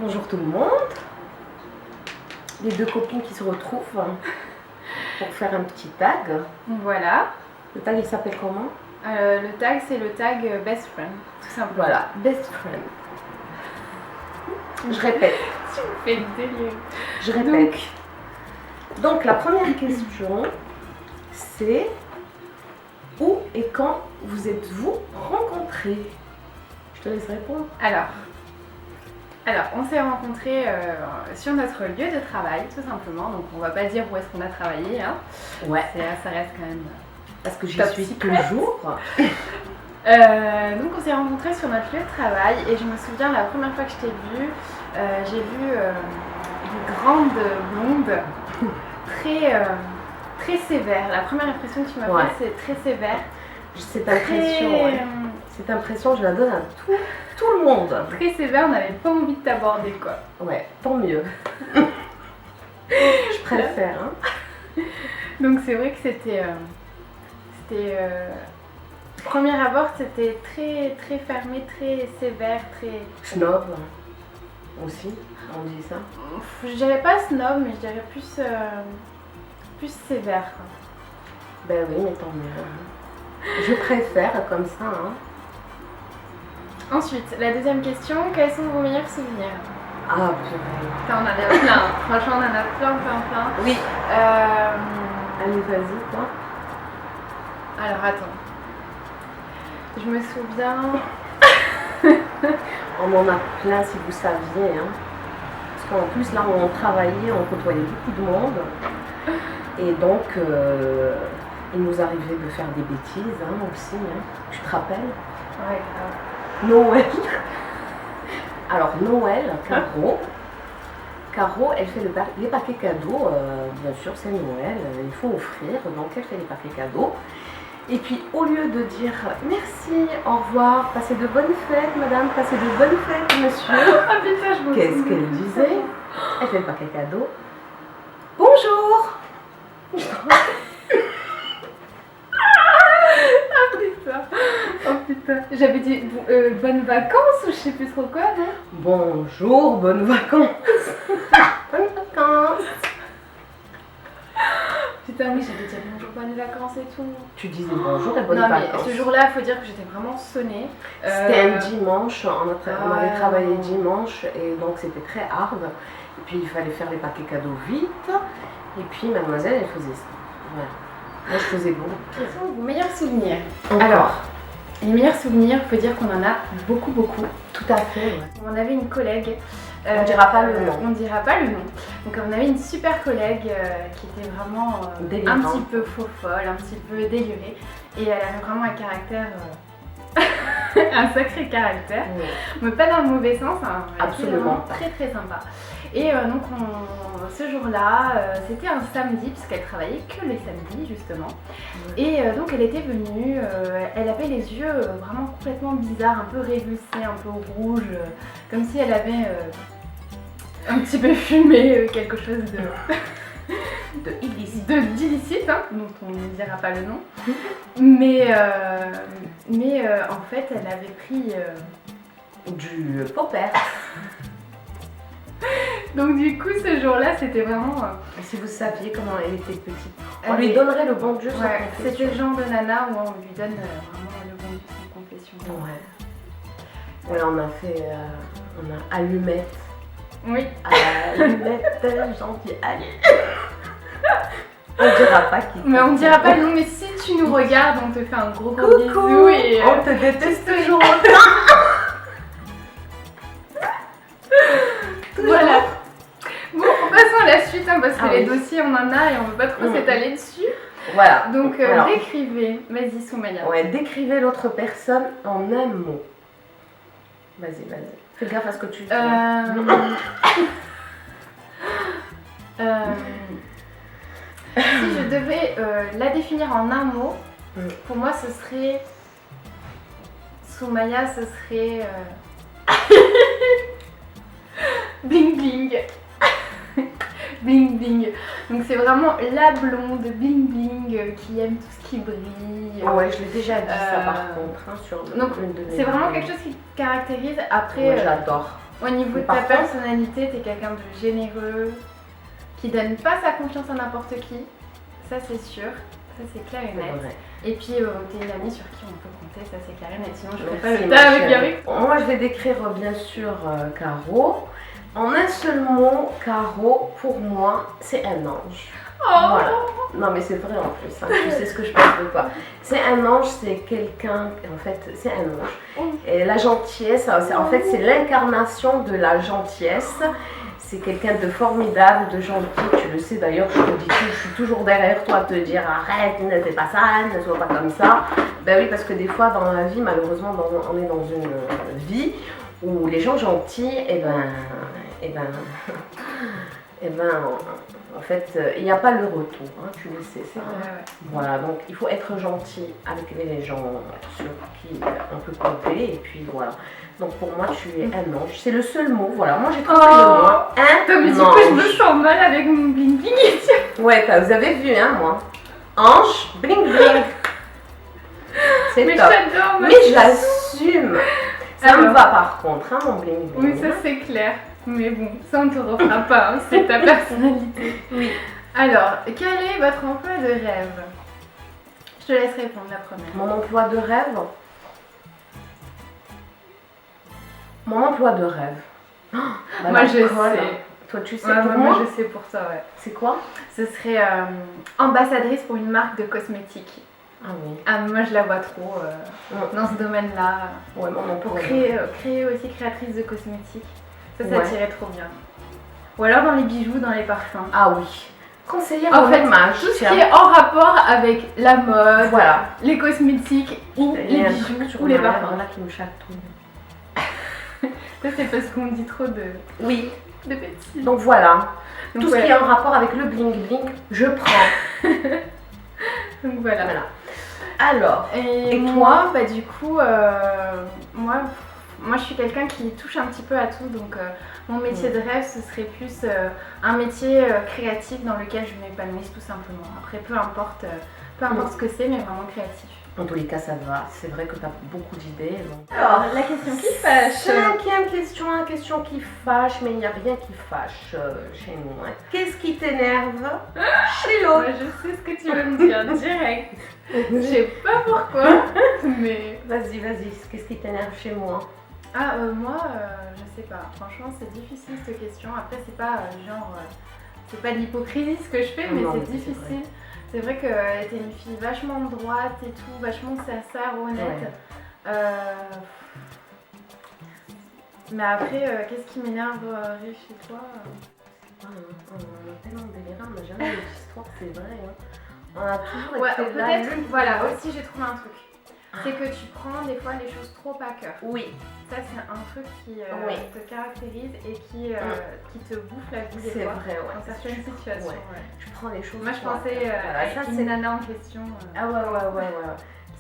Bonjour tout le monde. Les deux copines qui se retrouvent pour faire un petit tag. Voilà. Le tag il s'appelle comment? Le tag c'est le tag best friend, tout simplement. Voilà, best friend. Je répète. Tu me fais le délire. Je répète. Donc la première question, c'est où et quand vous êtes-vous rencontrés? Je te laisse répondre. Alors, on s'est rencontrés sur notre lieu de travail, tout simplement. Donc, on va pas dire où est-ce qu'on a travaillé. Hein. Ouais. Ça reste quand même. Parce que j'y top suis secret. toujours. Donc, on s'est rencontrés sur notre lieu de travail. Et je me souviens, la première fois que je t'ai vue, j'ai vu une grande blonde, très sévère. La première impression que tu m'as faite, c'est très sévère. Cette impression, cette impression, je la donne à tout le monde. Très sévère, on n'avait pas envie de t'aborder, quoi. Ouais, tant mieux. Je préfère. Hein. Donc c'est vrai que c'était premier abord, c'était très fermé, très sévère, très Snob aussi, on dit ça. Je dirais pas snob, mais je dirais plus sévère, quoi. Ben oui, mais tant mieux. Je préfère comme ça. Hein. Ensuite, la deuxième question, quels sont vos meilleurs souvenirs? Ah, purée. On en a plein, franchement on en a plein. Oui. Allez, vas-y, toi. Alors attends. Je me souviens... On en a plein si vous saviez. Hein. Parce qu'en plus, là où on travaillait, on côtoyait beaucoup de monde. Et donc, il nous arrivait de faire des bêtises aussi. Hein. Tu te rappelles? Ouais, grave. Noël. Alors Noël, Caro, elle fait les paquets cadeaux, bien sûr c'est Noël, il faut offrir, donc elle fait les paquets cadeaux. Et puis au lieu de dire merci, au revoir, passez de bonnes fêtes madame, passez de bonnes fêtes monsieur, Ah putain, je me qu'est-ce qu'elle disait? Elle fait le paquet cadeau. Bonjour. Oh putain, j'avais dit bonnes vacances ou je sais plus trop quoi, non? Bonjour, bonnes vacances. Bonnes vacances. Putain, oui, j'avais dit bonjour, bonnes vacances et tout. Tu disais bonjour et bonnes non, vacances. Mais ce jour-là, il faut dire que j'étais vraiment sonnée. C'était un dimanche, on avait travaillé dimanche et donc c'était très hard. Et puis il fallait faire les paquets cadeaux vite. Et puis mademoiselle, elle faisait ça. Voilà. Moi je faisais beau. Quels sont vos meilleurs souvenirs? Encore. Alors, les meilleurs souvenirs, il faut dire qu'on en a beaucoup. Tout à fait. Ouais. On avait une collègue. On dira pas le nom. On dira pas le nom. Donc on avait une super collègue qui était vraiment un petit peu faux-folle, un petit peu délurée. Et elle avait vraiment un caractère, un sacré caractère. Oui. Mais pas dans le mauvais sens, hein. Elle était Absolument. vraiment très sympa. Et donc ce jour-là, c'était un samedi, puisqu'elle travaillait que les samedis justement. Et donc elle était venue, elle avait les yeux vraiment complètement bizarres, un peu révulsés, un peu rouges, comme si elle avait un petit peu fumé quelque chose d'illicite, hein, dont on ne dira pas le nom. Mais en fait, elle avait pris Du popper. Donc du coup, ce jour-là, c'était vraiment... Si vous saviez comment elle était petite, on elle lui est- donnerait le bon Dieu sans Ouais, confession. c'était le genre de nana où on lui donne vraiment le bon Dieu sans confession. Ouais, on a fait... on a allumette. Oui. Allumette, gentille. Allez. On dira pas qui. Mais on dira pas le nom, mais si tu nous regardes, on te fait un gros Coucou. bisou et On te déteste toujours autant. voilà. Bon, passons à la suite, hein, parce que Ah les oui. dossiers, on en a et on veut pas trop s'étaler dessus. Voilà. Donc Alors, décrivez, vas-y Soumaya. ouais, décrivez l'autre personne en un mot. Vas-y. Fais gaffe à ce que tu dis. Si je devais la définir en un mot, pour moi ce serait... Soumaya, ce serait... bling bling. Bling bling. Donc c'est vraiment la blonde bling bling qui aime tout ce qui brille. Ouais, je l'ai déjà dit ça par contre. Hein, sur Donc une de mes c'est vraiment vidéos. quelque chose qui te caractérise. Après, Ouais, j'adore. Au niveau Mais de ta par contre- personnalité, t'es quelqu'un de généreux, qui donne pas sa confiance à n'importe qui. Ça, c'est sûr. Ça, c'est clair et C'est net. vrai. Et puis, t'es une amie sur qui on peut compter. Ça, c'est clair et net. Sinon, je ferais pas Merci, le ma tas avec chérie. Gary. Moi, je vais décrire bien sûr Caro. En un seul mot, Caro, pour moi, c'est un ange. Oh Voilà. Non, mais c'est vrai en plus. Hein. Tu sais ce que je pense de toi. C'est un ange, c'est quelqu'un. En fait, c'est un ange. Et la gentillesse, en fait, c'est l'incarnation de la gentillesse. C'est quelqu'un de formidable, de gentil. Tu le sais d'ailleurs, je te dis que je suis toujours derrière toi à te dire arrête, ne fais pas ça, ne sois pas comme ça. Ben oui, parce que des fois dans la vie, malheureusement, on est dans une vie où les gens gentils, en fait, il n'y a pas le retour, hein, tu le sais ça. Ouais, Hein. ouais. Voilà, donc il faut être gentil avec les gens sur qui on peut compter, et puis voilà. Donc pour moi, tu es un ange. C'est le seul mot, voilà. Moi j'ai trouvé le mot. Attends, mais du coup, je me sens mal avec mon bling bling. Ouais, vous avez vu, hein, moi. Ange, bling bling. C'est Mais top. j'adore. Mais je l'assume. Ça me Alors. va par contre, hein, mon bling bling. Oui, ça c'est clair. Mais bon, ça on te refera pas, hein, c'est ta personnalité. Oui. Alors, quel est votre emploi de rêve? Je te laisse répondre la première. Mon emploi de rêve. Mon emploi de rêve. Oh, bah, Moi je l'école. sais. Toi, tu sais Ouais, pour moi moi, je sais pour ça, ouais. c'est quoi? Ce serait ambassadrice pour une marque de cosmétiques. Ah oui. Ah, moi je la vois trop dans ce domaine-là. Ouais, mon emploi Pour de créer aussi créatrice de cosmétiques. Ça Ouais. tirait trop bien. Ou alors dans les bijoux, dans les parfums. Ah oui. Conseillère En en fait, image. tout ce tiens. qui est en rapport avec la mode, Voilà. les cosmétiques ou Il y les a un bijoux truc sur ou les ma lèvre, parfums. là qui me chatouille. Ça c'est parce qu'on dit trop Oui. de bêtises. Donc voilà. Donc, Tout ce ouais. qui est en rapport avec le bling bling, je prends. Donc voilà. Voilà. Alors. Et Et moi, bah du coup, moi je suis quelqu'un qui touche un petit peu à tout, donc mon métier de rêve ce serait plus un métier créatif dans lequel je m'épanouisse tout simplement. Après peu importe ce que c'est, mais vraiment créatif. En tous les cas, ça va. C'est vrai que tu as beaucoup d'idées. Donc. Alors, la question qui fâche. Cinquième question, une question qui fâche, mais il n'y a rien qui fâche chez nous. Hein. Qu'est-ce qui t'énerve chez Moi l'autre? je sais ce que tu veux me dire direct. Je sais pas pourquoi, mais... Vas-y, qu'est-ce qui t'énerve chez moi? Ah, moi, je sais pas. Franchement, c'est difficile cette question. Après, c'est pas c'est pas de l'hypocrisie ce que je fais, mais Non, c'est mais c'est difficile. C'est vrai que t'es une fille vachement droite et tout, vachement sincère, honnête. Mais après, qu'est-ce qui m'énerve chez toi? On a tellement déliré, on n'a jamais eu d'histoire, c'est vrai. Hein. On a toujours Ouais, été là. peut-être, voilà, aussi j'ai trouvé un truc. C'est que tu prends des fois les choses trop à cœur. Oui, Ça, c'est un truc qui Oui. te caractérise et qui te bouffe la vie des c'est fois. vrai, ouais. Dans certaines situations. Ouais. Ouais. Je prends les choses. Moi, je trop à pensais cœur. Voilà, ça, à c'est une nana en question. Ah ouais.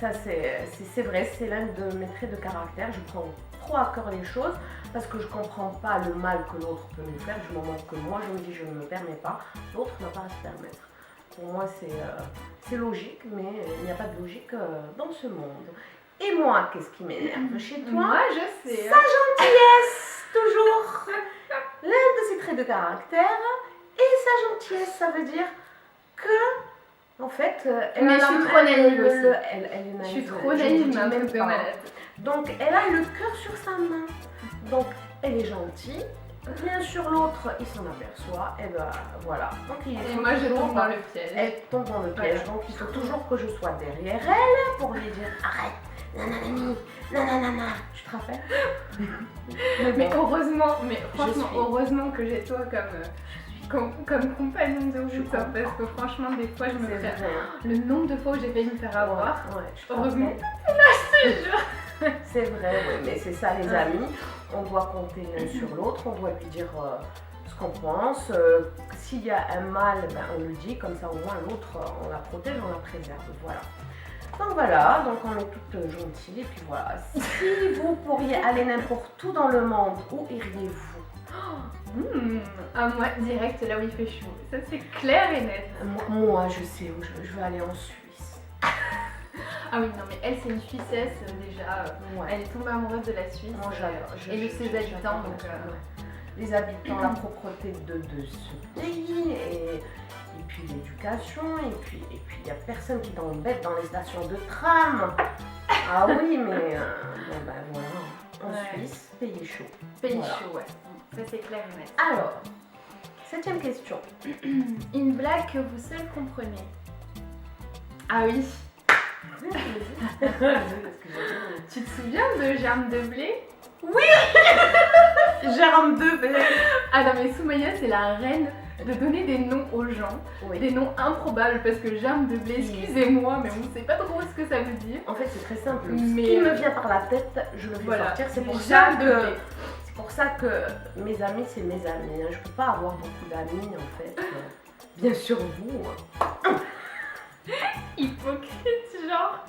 Ça c'est vrai, c'est l'un de mes traits de caractère. Je prends trop à cœur les choses parce que je comprends pas le mal que l'autre peut nous faire. Du moment que moi je me dis je ne me permets pas, l'autre n'a pas à se permettre. Pour moi c'est logique, mais il n'y a pas de logique dans ce monde. Et moi, qu'est-ce qui m'énerve chez toi? Moi, je sais. Sa gentillesse, toujours l'un de ses traits de caractère. Et sa gentillesse, ça veut dire que, en fait, elle Mais a je suis la trop main- naïve le- aussi. elle est naïve. Je suis trop vous naïve, dis mais un même truc de pas. malade. Donc, elle a le cœur sur sa main. Donc, elle est gentille. Bien sûr, l'autre, il s'en aperçoit. Et ben voilà. Donc, il Et faut moi, je toujours- tombe dans le piège. Elle tombe dans le piège. Voilà. Donc, il faut toujours que je sois derrière elle pour lui dire arrête. Nanana. Tu te rappelles? Mais heureusement, mais Je franchement, suis. heureusement que j'ai toi comme compagnon de Je route, hein, comprends. parce que franchement, des fois, je me C'est ferais. vrai. Hein. Le nombre de fois où j'ai failli me faire avoir. Ouais, je te Heureusement. rappelle. Je te jure. C'est vrai, oui, mais c'est ça les amis. On doit compter l'un sur l'autre, on doit lui dire ce qu'on pense. S'il y a un mal, ben, on le dit, comme ça au moins l'autre, on la protège, on la préserve. Voilà. Donc voilà, donc on est toutes gentilles. Et puis voilà, si vous pourriez aller n'importe où dans le monde, où iriez-vous? Ah, moi, direct là où il fait chaud. Ça, c'est clair et net. Moi, je sais où je veux aller en Suisse. Ah oui, non mais elle c'est une Suissesse déjà. Ouais. Elle est tombée amoureuse de la Suisse Moi, j'adore. et de ses habitants. j'adore. Donc, Les habitants, la propreté de ce pays et puis l'éducation et puis il n'y a personne qui t'embête dans les stations de tram. Ah oui, mais bon, bah, voilà, en Ouais. Suisse, pays chaud. pays Voilà. chaud, ouais. Ça c'est clair et net. Alors, 7e question. Une blague que vous seul comprenez. Ah oui. Tu te souviens de Germe de blé? Germe de blé. Ah non mais Soumaya c'est la reine de donner des noms aux gens, Oui. des noms improbables parce que germe de blé, excusez-moi mais on sait pas trop ce que ça veut dire. En fait, c'est très simple. Mais, Ce qui me vient par la tête, je le fais voilà, sortir. C'est pour, germe de blé. c'est pour ça que mes amis, c'est mes amis. Hein. Je peux pas avoir beaucoup d'amis, en fait. Bien sûr, vous. Hein. Hypocrite genre.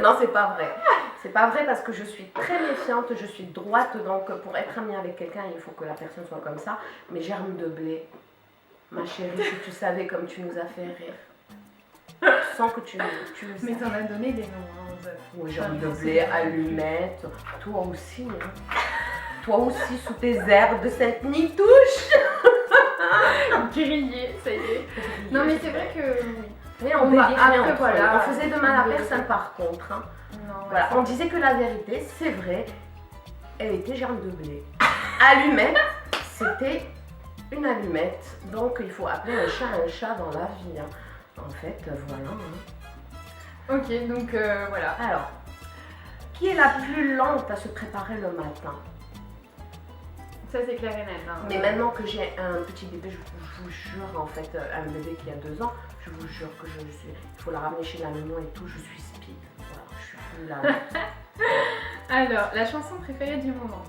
Non, c'est pas vrai. C'est pas vrai parce que je suis très méfiante, je suis droite. Donc, pour être amie avec quelqu'un, il faut que la personne soit comme ça. Mais germe de blé, ma chérie, si tu savais comme tu nous as fait rire. Sans que tu le Mais saches. t'en as donné des noms, hein, Zef. Oui, germe de blé, allumette. Toi aussi, hein. Toi aussi, sous tes airs de cette nitouche. Grillé, ça y est. Non mais c'est vrai que oui. Mais on va- délirait après, entre voilà, eux. On faisait de mal à on personne par contre. Hein. Non, ouais, Voilà, ça- on disait que la vérité, c'est vrai, elle était germe de blé. Allumette, c'était une allumette. Donc il faut appeler un chat dans la vie. Hein. En fait, voilà. Hein. Ok, donc voilà. Alors, qui est la plus lente à se préparer le matin? Ça c'est clair et net. Hein. Mais maintenant que j'ai un petit bébé, je vous jure, en fait, un bébé qui a 2 ans, je vous jure que je suis. Il faut la ramener chez la maman et tout, je suis speed. Voilà, je suis plus là. Alors, la chanson préférée du moment.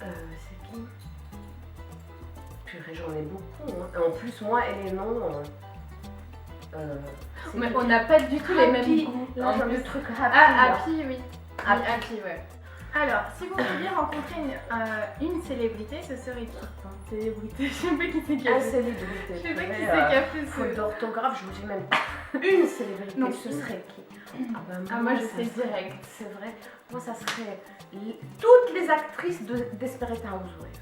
C'est qui? Purée, j'en ai beaucoup. Hein. Et en plus, moi et les noms. c'est Mais qui? on n'a pas du tout les mêmes Happy. goûts. Là, en j'ai plus. le truc happy. Ah, là. Happy, oui. Happy. Oui, Happy, ouais. Alors, si vous pouviez rencontrer une célébrité, ce serait qui? Enfin, célébrité, je sais pas qui c'est qui a Un fait. célébrité. Je sais pas qui Purée, c'est qui a fait faute ce... d'orthographe, je vous dis même une célébrité. Non. Ce serait qui? Ah, bah, Ah, moi je ça sais serait- direct. C'est vrai. Moi, ça serait toutes les actrices de Desperate Housewives.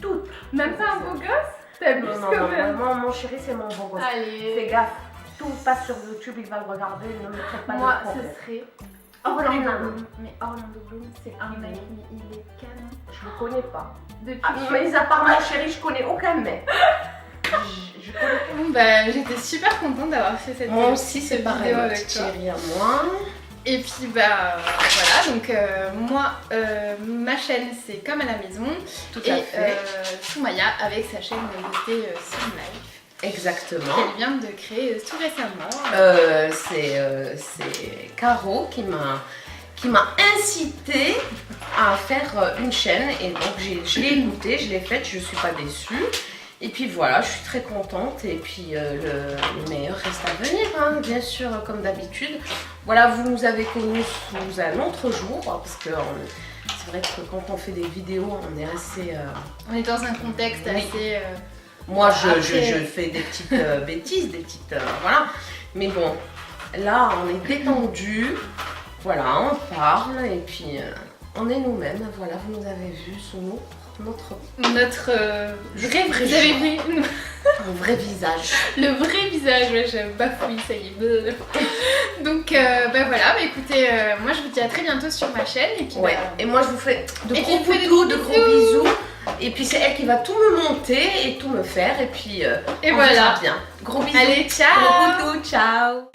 Toutes. Même pas un beau gosse? T'abuses Non, non, quand non, même. vraiment, mon chéri, c'est mon beau gosse. Fais Allez. gaffe. Tout passe sur YouTube, il va le regarder, ne me traite pas Moi, de problème. ce serait Orlando Orlando Bloom. Bloom. Mais Orlando Bloom, c'est un mec, mais il est canon. Je le connais pas. Depuis Ah, mais mis à part mon chéri, je connais aucun mec. Je connais Bon, bah, j'étais super contente d'avoir fait cette Moi aussi, c'est cette pareil, vidéo ma avec petite toi. chérie à moi. Et puis bah voilà, donc moi, ma chaîne c'est Comme à la maison. Tout Et à fait. Soumaya avec sa chaîne de beauté Sun Life Exactement. qu'elle vient de créer tout récemment. C'est Caro qui m'a incité à faire une chaîne et donc je l'ai écoutée, je l'ai faite, je suis pas déçue. Et puis voilà, je suis très contente et puis le meilleur reste à venir, hein, bien sûr, comme d'habitude. Voilà, vous nous avez connus sous un autre jour parce que c'est vrai que quand on fait des vidéos, on est assez... On est dans un contexte Oui. assez... Moi, je Après- fais des petites bêtises, des petites... voilà. Mais bon, là, on est détendu. Voilà, on parle et puis on est nous-mêmes. Voilà, vous nous avez vus sous notre Vous avez vu mon vrai visage. le vrai visage, ouais, je bafouille, ça y est. Donc bah voilà, bah écoutez, moi je vous dis à très bientôt sur ma chaîne. Et puis, Ouais, bah, et moi, je vous fais de Et gros tu me fais des poutous, gros de gros bisous. bisous. Et puis, c'est elle qui va tout me monter et tout me faire. Et puis, et on voilà. verra bien. Gros bisous. Allez, ciao. Gros poutous, ciao.